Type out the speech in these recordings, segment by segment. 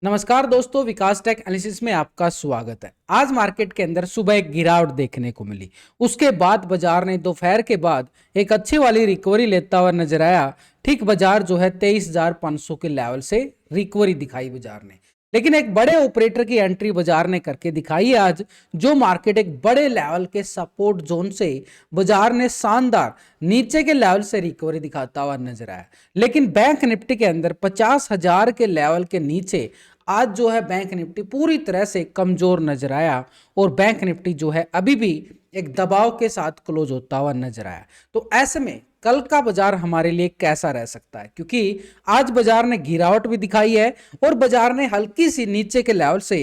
नमस्कार दोस्तों, विकास take analysis में आपका स्वागत है। आज मार्केट के अंदर सुबह एक गिरावट देखने को मिली। उसके बाद बाजार ने दोपहर के बाद एक अच्छी वाली रिकवरी लेता हुआ नजर आया। ठीक बाजार जो है 23,500 के लेवल से रिकवरी दिखाई बाजार ने, लेकिन एक बड़े ऑपरेटर की एंट्री बाजार ने करके दिखाई है आज, जो मार्केट एक बड़े लेवल के सपोर्ट जोन से बाजार ने शानदार नीचे के लेवल से रिकवरी दिखाता हुआ नजर आया। लेकिन बैंक निफ्टी के अंदर 50,000 के लेवल के नीचे आज जो है बैंक निफ्टी पूरी तरह से कमजोर नजर आया और बैंक निफ्टी जो है अभी भी एक दबाव के साथ क्लोज होता हुआ नजर आया। तो ऐसे में कल का बाजार हमारे लिए कैसा रह सकता है, क्योंकि आज बाजार ने गिरावट भी दिखाई है और बाजार ने हल्की सी नीचे के लेवल से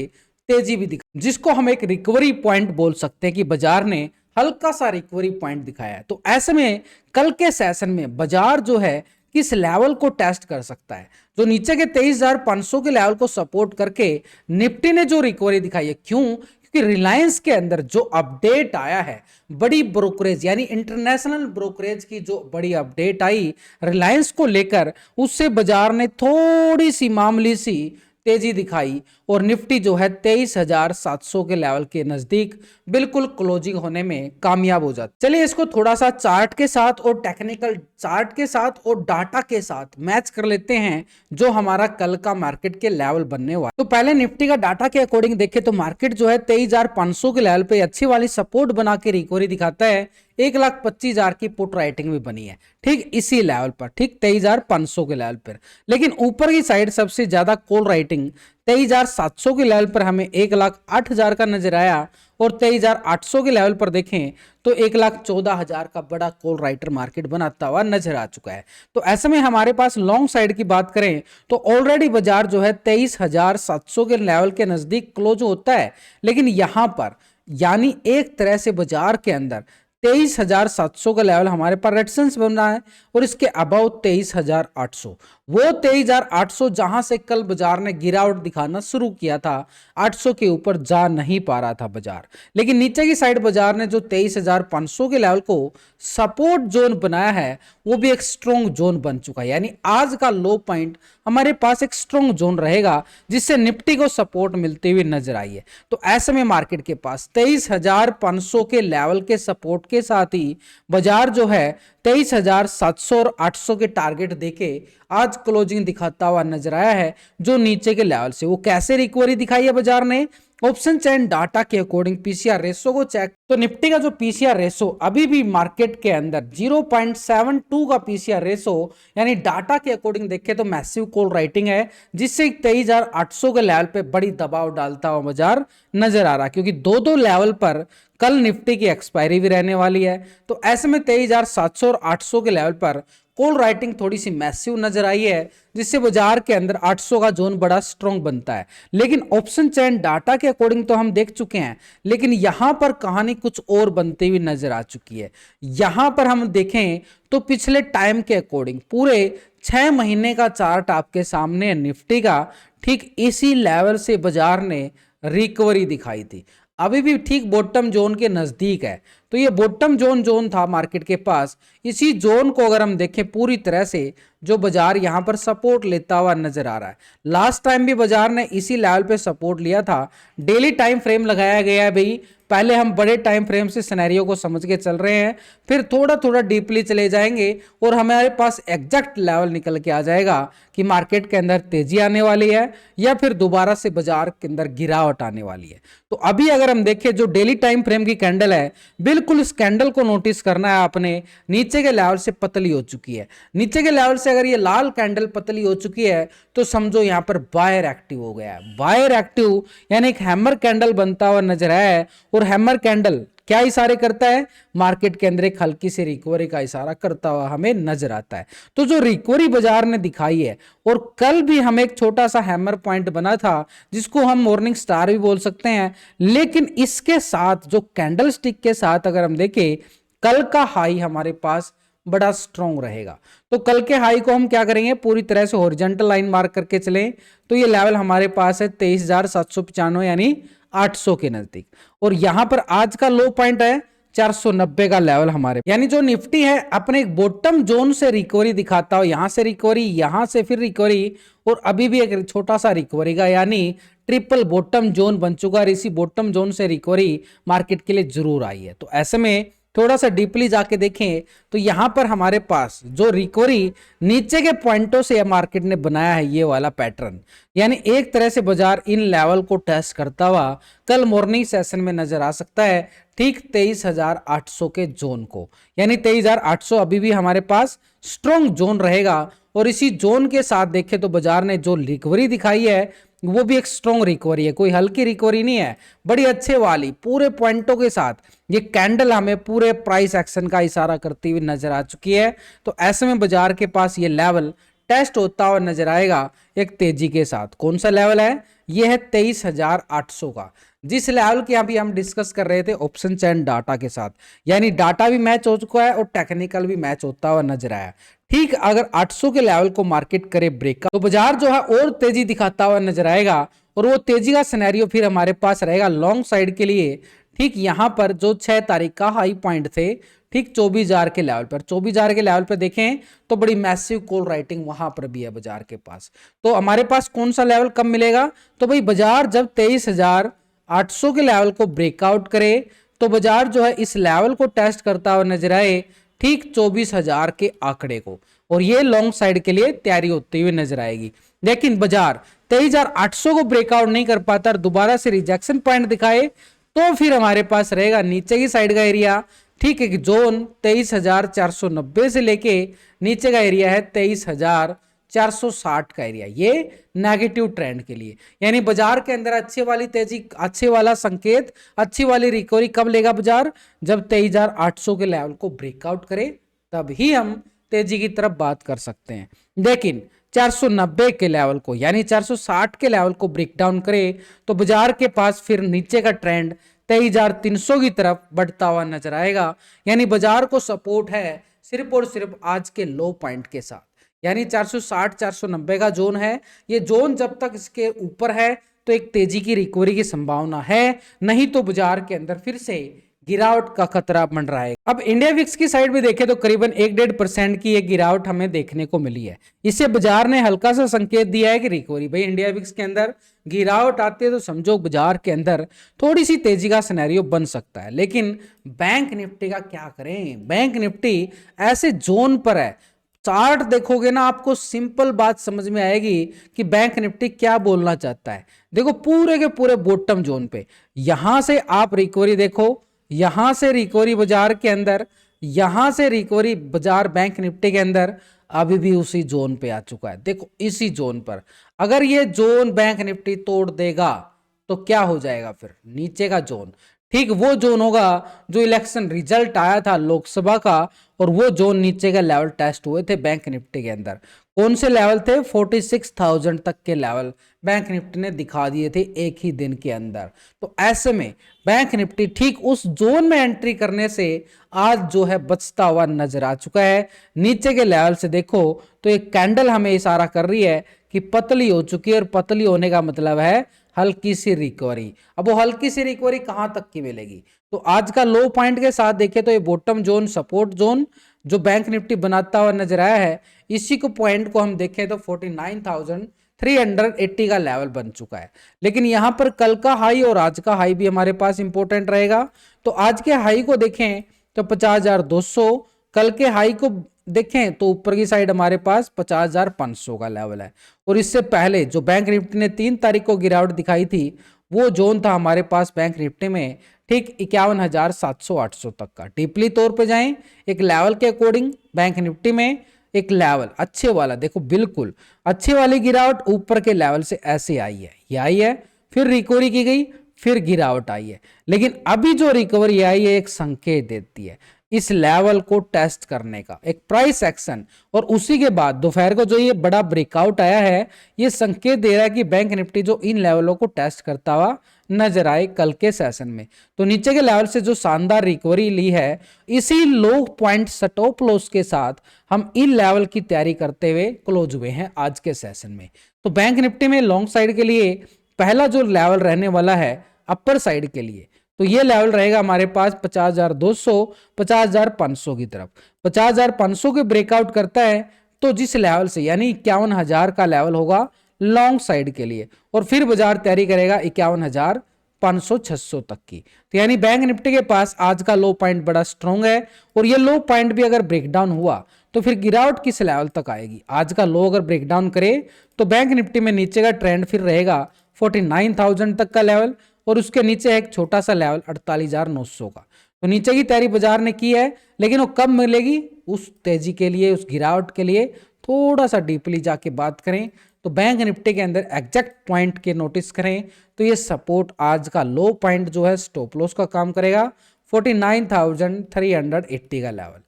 तेजी भी दिखाई, जिसको हम एक रिकवरी पॉइंट बोल सकते हैं कि बाजार ने हल्का सा रिकवरी पॉइंट दिखाया है। तो ऐसे में कल के सेशन में बाजार जो है किस लेवल को टेस्ट कर सकता है। जो नीचे के 23,500 के लेवल को सपोर्ट करके निफ्टी ने जो रिकवरी दिखाई है, क्यों? क्योंकि रिलायंस के अंदर जो अपडेट आया है, बड़ी ब्रोकरेज यानी इंटरनेशनल ब्रोकरेज की जो बड़ी अपडेट आई रिलायंस को लेकर, उससे बाजार ने थोड़ी सी मामूली सी तेजी दिखाई और निफ्टी जो है 23,700 के लेवल के नजदीक बिल्कुल क्लोजिंग होने में कामयाब हो जाती। चलिए इसको थोड़ा सा चार्ट के साथ और टेक्निकल चार्ट के साथ और डाटा के साथ मैच कर लेते हैं, जो हमारा कल का मार्केट के लेवल बनने वाला। तो पहले निफ्टी का डाटा के अकॉर्डिंग देखें तो मार्केट जो है 23,500 के लेवल पे अच्छी वाली सपोर्ट बना के रिकवरी दिखाता है। 1,25,000 की पुट राइटिंग भी बनी है ठीक इसी लेवल पर, ठीक 23,500 के लेवल पर। लेकिन ऊपर की साइड सबसे ज्यादा कॉल राइटिंग 23,700 के लेवल पर हमें 1,08,000 का नजर आया और 23,800 के लेवल पर देखें तो 1,14,000 का बड़ा कॉल राइटर मार्केट बनाता हुआ नजर आ चुका है। तो ऐसे में हमारे पास लॉन्ग साइड की बात करें तो ऑलरेडी बाजार जो है 23,700 के लेवल के नजदीक क्लोज होता है। लेकिन यहां पर यानी एक तरह से बाजार के अंदर 23,700 का लेवल हमारे पास रेजिस्टेंस बन रहा है और इसके अबाउ 23,800, वो 23,800 जहां से कल बाजार ने गिरावट दिखाना शुरू किया था, 800 के ऊपर जा नहीं पा रहा था बाजार। लेकिन नीचे की साइड बाजार ने जो 23,500 के लेवल को सपोर्ट जोन बनाया है, वो भी एक स्ट्रॉन्ग जोन बन चुका है। यानी आज का लो पॉइंट हमारे पास एक स्ट्रॉन्ग जोन रहेगा, जिससे निफ्टी को सपोर्ट मिलती हुई नजर आई है। तो ऐसे में मार्केट के पास 23,500 के लेवल के सपोर्ट के साथ ही बाजार जो है 23,700 और 800 के टारगेट देके आज क्लोजिंग दिखाता हुआ नजर आया है, जो नीचे के लेवल से। वो कैसे रिकवरी दिखाई है बाजार ने? ऑप्शन चैन डाटा के अकॉर्डिंग पीसीआर रेशो को चेक, तो निफ्टी का जो पीसीआर रेशो अभी भी मार्केट के अंदर 0.72 का पीसीआर रेशो, यानी डाटा के अकॉर्डिंग देखें तो मैसिव कॉल राइटिंग है, जिससे 23,800 के लेवल पे बड़ी दबाव डालता हुआ बाजार नजर आ रहा है, क्योंकि दो दो लेवल पर कल निफ्टी की एक्सपायरी भी रहने वाली है। तो ऐसे में 23,700 और 800 के लेवल पर कॉल राइटिंग थोड़ी सी मैसिव नजर आई है, जिससे बाजार के अंदर 800 का जोन बड़ा स्ट्रॉन्ग बनता है। लेकिन ऑप्शन चैन डाटा के अकॉर्डिंग तो हम देख चुके हैं, लेकिन यहां पर कहानी कुछ और बनती हुई नजर आ चुकी है। यहां पर हम देखें तो पिछले टाइम के अकॉर्डिंग पूरे 6 महीने का चार्ट आपके सामने निफ्टी का, ठीक इसी लेवल से बाजार ने रिकवरी दिखाई थी। अभी भी ठीक बॉटम जोन के नजदीक है। तो ये बॉटम जोन था मार्केट के पास, इसी जोन को अगर हम देखें पूरी तरह से जो बाजार यहां पर सपोर्ट लेता हुआ नजर आ रहा है। लास्ट टाइम भी बाजार ने इसी लेवल पे सपोर्ट लिया था। डेली टाइम फ्रेम लगाया गया है भाई, पहले हम बड़े टाइम फ्रेम से सिनेरियो को समझ के चल रहे हैं, फिर थोड़ा थोड़ा डीपली चले जाएंगे और हमारे पास एग्जैक्ट लेवल निकल के आ जाएगा कि मार्केट के अंदर तेजी आने वाली है या फिर दोबारा से बाजार के अंदर गिरावट आने वाली है। तो अभी अगर हम देखें जो डेली टाइम फ्रेम की कैंडल है, बिल्कुल इस कैंडल को नोटिस करना है आपने, नीचे के लेवल से पतली हो चुकी है। नीचे के लेवल से अगर ये लाल कैंडल पतली हो चुकी है तो समझो यहां पर बायर एक्टिव हो गया है। बायर एक्टिव यानी एक हैमर कैंडल बनता हुआ नजर आया है, और हैमर कैंडल क्या इशारे करता है? मार्केट के अंदर एक हल्की सी रिकवरी का इशारा करता हुआ हमें नजर आता है। तो जो रिकवरी बाजार ने दिखाई है, और कल भी हमें एक छोटा सा हैमर पॉइंट बना था, जिसको हम मॉर्निंग स्टार भी बोल सकते हैं, लेकिन इसके साथ जो कैंडल स्टिक के साथ अगर हम देखें, कल का हाई हमारे पास बड़ा स्ट्रॉन्ग रहेगा। तो कल के हाई को हम क्या करेंगे, पूरी तरह से हॉरिजॉन्टल लाइन मार्क करके चलें तो ये लेवल हमारे पास है 23,795 यानी 800 के नजदीक, और यहां पर आज का लो पॉइंट है 490 का लेवल हमारे, यानी जो निफ्टी है अपने एक बॉटम जोन से रिकवरी दिखाता हो, यहां से रिकवरी, यहां से फिर रिकवरी, और अभी भी एक छोटा सा रिकवरी का, यानी ट्रिपल बॉटम जोन बन चुका है। इसी बॉटम जोन से रिकवरी मार्केट के लिए जरूर आई है। तो ऐसे में थोड़ा सा डीपली जाके देखें तो यहां पर हमारे पास जो रिकवरी नीचे के पॉइंटों से मार्केट ने बनाया है, ये वाला पैटर्न, यानी एक तरह से बाजार इन लेवल को टेस्ट करता हुआ कल मॉर्निंग सेशन में नजर आ सकता है, ठीक 23,800 के जोन को, यानी 23,800 अभी भी हमारे पास स्ट्रॉन्ग जोन रहेगा। और इसी जोन के साथ देखें तो बाजार ने जो रिकवरी दिखाई है वो भी एक स्ट्रॉन्ग रिकवरी है, कोई हल्की रिकवरी नहीं है, बड़ी अच्छे वाली पूरे पॉइंटों के साथ। ये कैंडल हमें पूरे प्राइस एक्शन का इशारा करती हुई नजर आ चुकी है। तो ऐसे में बाजार के पास ये लेवल टेस्ट होता हुआ नजर आएगा एक तेजी के साथ। कौन सा लेवल है? ये है 23,800 का, जिस लेवल की अभी हम डिस्कस कर रहे थे ऑप्शन चैन डाटा के साथ, यानी डाटा भी मैच हो चुका है और टेक्निकल भी मैच होता हुआ नजर आया। ठीक अगर 800 के लेवल को मार्केट करे ब्रेक तो बाजार जो है और तेजी दिखाता हुआ नजर आएगा, और वो तेजी का सिनेरियो फिर हमारे पास रहेगा लॉन्ग साइड के लिए। ठीक यहां पर जो 6 तारीख का हाई पॉइंट थे, ठीक 24,000 के लेवल पर, 24,000 के लेवल पर देखें तो बड़ी मैसिव कॉल राइटिंग वहां पर भी है बाजार के पास। तो हमारे पास कौन सा लेवल कब मिलेगा? तो भाई बाजार जब 23,800 के लेवल को ब्रेकआउट करे तो बाजार जो है इस लेवल को टेस्ट करता हुआ नजर आए, ठीक 24,000 के आंकड़े को, और ये लॉन्ग साइड के लिए तैयारी होती हुई नजर आएगी। लेकिन बाजार 23,800 को ब्रेकआउट नहीं कर पाता और दोबारा से रिजेक्शन पॉइंट दिखाए तो फिर हमारे पास रहेगा नीचे की साइड का एरिया, ठीक है, जोन 23,490 से लेके नीचे का एरिया है 23,460 का एरिया, ये नेगेटिव ट्रेंड के लिए। यानी बाजार के अंदर अच्छे वाली तेजी, अच्छे वाला संकेत, अच्छी वाली रिकवरी कब लेगा बाजार? जब 23,800 के लेवल को ब्रेकआउट करे, तब ही हम तेजी की तरफ बात कर सकते हैं। लेकिन 490 के लेवल को, यानी 460 के लेवल को ब्रेकडाउन करे तो बाजार के पास फिर नीचे का ट्रेंड 23,300 की तरफ बढ़ता हुआ नजर आएगा। यानी बाजार को सपोर्ट है सिर्फ और सिर्फ आज के लो पॉइंट के साथ, यानी 460 490 का जोन है। ये जोन जब तक इसके ऊपर है तो एक तेजी की रिकवरी की संभावना है, नहीं तो बाजार के अंदर फिर से गिरावट का खतरा बन रहा है। अब इंडिया विक्स की साइड में देखें तो करीबन 1-1.5% की एक गिरावट हमें देखने को मिली है। इससे बाजार ने हल्का सा संकेत दिया है कि रिकवरी, भाई इंडिया विक्स के अंदर गिरावट आती है तो समझो बाजार के अंदर थोड़ी सी तेजी का सिनेरियो बन सकता है। लेकिन बैंक निफ्टी का क्या करें? बैंक निफ्टी ऐसे जोन पर है, चार्ट देखोगे ना आपको सिंपल बात समझ में आएगी कि बैंक निफ्टी क्या बोलना चाहता है। देखो पूरे के पूरे बॉटम जोन पे, यहां से आप रिकवरी देखो, यहां से रिकवरी बाजार के अंदर, यहां से रिकवरी बाजार बैंक निफ्टी के अंदर अभी भी उसी जोन पे आ चुका है। देखो इसी जोन पर अगर ये जोन बैंक निफ्टी तोड़ देगा तो क्या हो जाएगा? फिर नीचे का जोन, ठीक वो जोन होगा जो इलेक्शन रिजल्ट आया था लोकसभा का, और वो जोन नीचे का लेवल टेस्ट हुए थे बैंक निफ्टी के अंदर। कौन से लेवल थे? 46,000 तक के लेवल बैंक निफ्टी ने दिखा दिए थे एक ही दिन के अंदर। तो ऐसे में बैंक निफ्टी ठीक उस जोन में एंट्री करने से आज जो है बचता हुआ नजर आ चुका है। नीचे के लेवल से देखो तो एक कैंडल हमें इशारा कर रही है कि पतली हो चुकी है, और पतली होने का मतलब है हल्की सी रिकवरी। अब वो हल्की सी रिकवरी कहां तक की मिलेगी? तो आज का लो पॉइंट के साथ देखें तो ये बॉटम जोन, सपोर्ट जोन जो बैंक निफ्टी बनाता हुआ नजर आया है, इसी को पॉइंट को हम देखें तो 49,380 का लेवल बन चुका है। लेकिन यहां पर कल का हाई और आज का हाई भी हमारे पास इंपॉर्टेंट रहेगा। तो आज के हाई को देखें तो 50,200, कल के हाई को देखें तो ऊपर की साइड हमारे पास 50,500 का लेवल है। और इससे पहले जो बैंक निफ्टी ने 3 तारीख को गिरावट दिखाई थी, वो जोन था हमारे पास बैंक निफ्टी में ठीक 51,700-800 तक का। डीपली तौर पे जाएं एक लेवल के अकॉर्डिंग बैंक निफ्टी में एक लेवल अच्छे वाला, देखो बिल्कुल अच्छे वाली गिरावट ऊपर के लेवल से ऐसे आई है, ये आई है, फिर रिकवरी की गई, फिर गिरावट आई है। लेकिन अभी जो रिकवरी आई है एक संकेत देती है इस लेवल को टेस्ट करने का, एक प्राइस एक्शन, और उसी के बाद दोपहर को जो ये बड़ा ब्रेकआउट आया है, ये संकेत दे रहा है कि बैंक निफ्टी जो इन लेवलों को टेस्ट करता हुआ नजर आए कल के सेशन में। तो नीचे के लेवल से जो शानदार रिकवरी ली है, इसी लो पॉइंट स्टॉप लॉस के साथ हम इन लेवल की तैयारी करते हुए क्लोज हुए हैं आज के सेशन में। तो बैंक निफ्टी में लॉन्ग साइड के लिए पहला जो लेवल रहने वाला है अपर साइड के लिए तो ये लेवल रहेगा हमारे पास 50,200 50,500 की तरफ। 50,500 के ब्रेकआउट करता है तो जिस लेवल से यानी 51,000 का लेवल होगा लॉन्ग साइड के लिए, और फिर बाजार तैयारी करेगा 51,500 600 तक की। तो यानी बैंक निफ्टी के पास आज का लो पॉइंट बड़ा स्ट्रॉन्ग है, और ये लो पॉइंट भी अगर ब्रेकडाउन हुआ तो फिर गिरावट किस लेवल तक आएगी। आज का लो अगर ब्रेकडाउन करे तो बैंक निफ्टी में नीचे का ट्रेंड फिर रहेगा 49,000 तक का लेवल, और उसके नीचे है एक छोटा सा लेवल 48,900 का। तो नीचे की तैयारी बाजार ने की है, लेकिन वो कब मिलेगी उस तेजी के लिए, उस गिरावट के लिए थोड़ा सा डीपली जाके बात करें तो बैंक निफ्टी के अंदर एग्जैक्ट पॉइंट के नोटिस करें तो ये सपोर्ट आज का लो पॉइंट जो है स्टॉप लॉस का काम करेगा 49,380 का लेवल।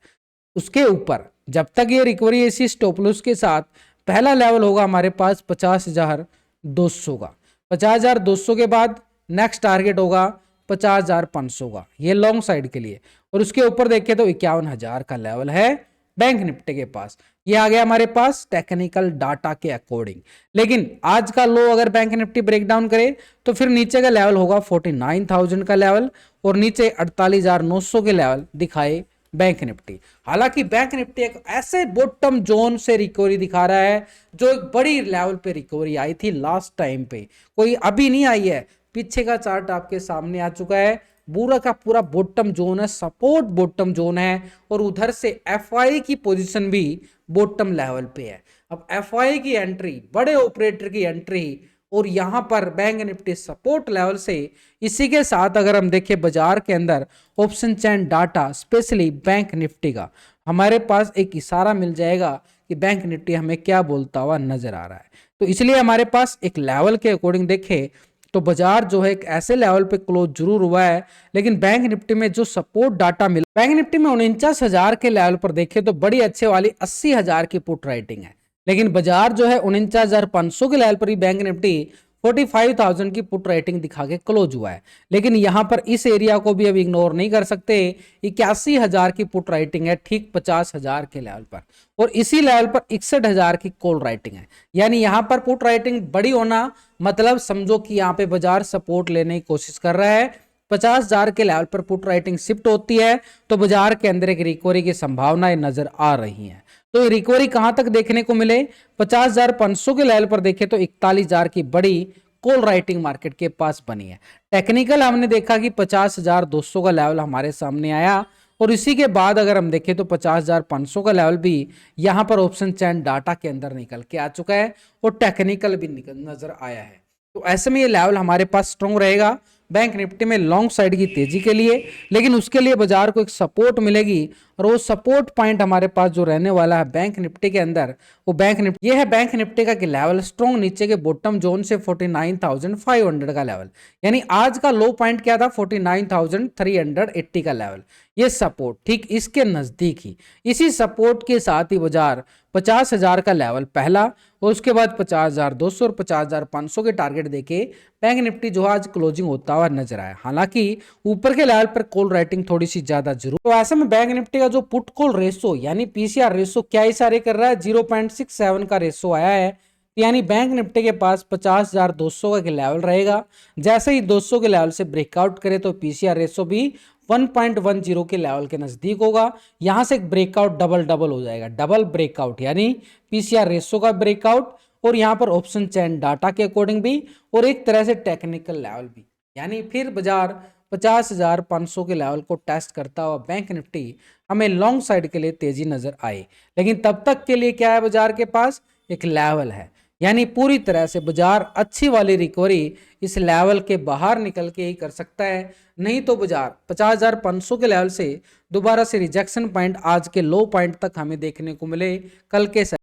उसके ऊपर जब तक ये रिकवरी ऐसी स्टॉप लॉस के साथ पहला लेवल होगा हमारे पास 50,200 का। 50,200 के बाद नेक्स्ट टारगेट होगा 50,500 का, ये लॉन्ग साइड के लिए, और उसके ऊपर देखें तो 51,000 का लेवल है बैंक निफ्टी के पास। ये आ गया हमारे पास टेक्निकल डाटा के अकॉर्डिंग। लेकिन आज का लो अगर बैंक निफ्टी ब्रेकडाउन करे तो फिर नीचे का लेवल होगा 49,000 का लेवल, और नीचे 48,900 के लेवल दिखाए बैंक निफ्टी। हालांकि बैंक निफ्टी एक ऐसे बॉटम जोन से रिकवरी दिखा रहा है जो एक बड़ी लेवल पे रिकवरी आई थी लास्ट टाइम पे, कोई अभी नहीं आई है। पीछे का चार्ट आपके सामने आ चुका है, पूरा का पूरा बॉटम जोन है, सपोर्ट बॉटम जोन है, और उधर से एफआई की पोजीशन भी बॉटम लेवल पे है। अब एफआई की एंट्री, बड़े ऑपरेटर की एंट्री, और यहां पर बैंक निफ्टी सपोर्ट लेवल से, इसी के साथ अगर हम देखें बाजार के अंदर ऑप्शन चैन डाटा स्पेशली बैंक निफ्टी का, हमारे पास एक इशारा मिल जाएगा कि बैंक निफ्टी हमें क्या बोलता हुआ नजर आ रहा है। तो इसलिए हमारे पास एक लेवल के अकॉर्डिंग देखें तो बाजार जो है एक ऐसे लेवल पे क्लोज जरूर हुआ है, लेकिन बैंक निफ्टी में जो सपोर्ट डाटा मिला, बैंक निफ्टी में 49,000 के लेवल पर देखें तो बड़ी अच्छे वाली 80,000 की पुट राइटिंग है, लेकिन बाजार जो है 49,500 के लेवल पर ही बैंक निफ्टी 45,000 की पुट राइटिंग दिखा के क्लोज हुआ है। लेकिन यहां पर इस एरिया को भी अब इग्नोर नहीं कर सकते, 81,000 की पुट राइटिंग है ठीक 50,000 के लेवल पर, और इसी लेवल पर 61,000 की कॉल राइटिंग है। यानी यहां पर पुट राइटिंग बड़ी होना मतलब समझो कि यहां पे बाजार सपोर्ट लेने की कोशिश कर रहा है। 50,000 के लेवल पर पुट राइटिंग शिफ्ट होती है तो बाजार के अंदर एक रिकवरी की संभावनाएं नजर आ रही हैं। तो ये रिकवरी कहां तक देखने को मिले, 50,500 के लेवल पर देखें तो 41,000 की बड़ी कॉल राइटिंग मार्केट के पास बनी है। टेक्निकल हमने देखा कि 50,200 का लेवल हमारे सामने आया, और इसी के बाद अगर हम देखें तो 50,500 का लेवल भी यहां पर ऑप्शन चैन डाटा के अंदर निकल के आ चुका है, और टेक्निकल भी नजर आया है। तो ऐसे में ये लेवल हमारे पास स्ट्रॉन्ग रहेगा बैंक निफ्टी में लॉन्ग साइड की तेजी के लिए, लेकिन उसके लिए बाजार को एक सपोर्ट मिलेगी, और वो सपोर्ट पॉइंट हमारे पास जो रहने वाला है बैंक निफ्टी के अंदर, वो बैंक निफ्टी, ये है बैंक निफ्टी का लेवल स्ट्रॉन्ग नीचे के बॉटम जोन से 49,500 का लेवल। यानी आज का लो पॉइंट क्या था 49,380 का लेवल, ये सपोर्ट ठीक इसके नजदीक ही, इसी सपोर्ट के साथ ही बाजार 50,000 का लेवल पहला, और उसके बाद 50,200 और 50,500 के टारगेट देके बैंक निफ्टी जो आज क्लोजिंग होता हुआ नजर आया। हालांकि ऊपर के लेवल पर कॉल राइटिंग थोड़ी सी ज्यादा जरूर, तो ऐसे में बैंक निफ्टी का जो पुट कॉल रेशो यानी पीसीआर रेशो क्या इशारे कर रहा है, 0.67 का रेशो आया है। यानी बैंक निफ्टी के पास 50,200 का लेवल रहेगा, जैसे ही 200 के लेवल से ब्रेकआउट करे तो पीसीआर रेशो भी 1.10 के लेवल के नजदीक होगा। यहां से एक ब्रेकआउट डबल हो जाएगा, डबल ब्रेकआउट यानी पीसीआर रेशो का ब्रेकआउट, और यहां पर ऑप्शन चैन डाटा के अकॉर्डिंग भी, और एक तरह से टेक्निकल लेवल भी, यानी फिर बाजार 50,500 के लेवल को टेस्ट करता हुआ बैंक निफ्टी हमें लॉन्ग साइड के लिए तेजी नजर आए। लेकिन तब तक के लिए क्या है, बाजार के पास एक लेवल है, यानी पूरी तरह से बाजार अच्छी वाली रिकवरी इस लेवल के बाहर निकल के ही कर सकता है, नहीं तो बाजार 50,500 के लेवल से दोबारा से रिजेक्शन पॉइंट आज के लो पॉइंट तक हमें देखने को मिले कल के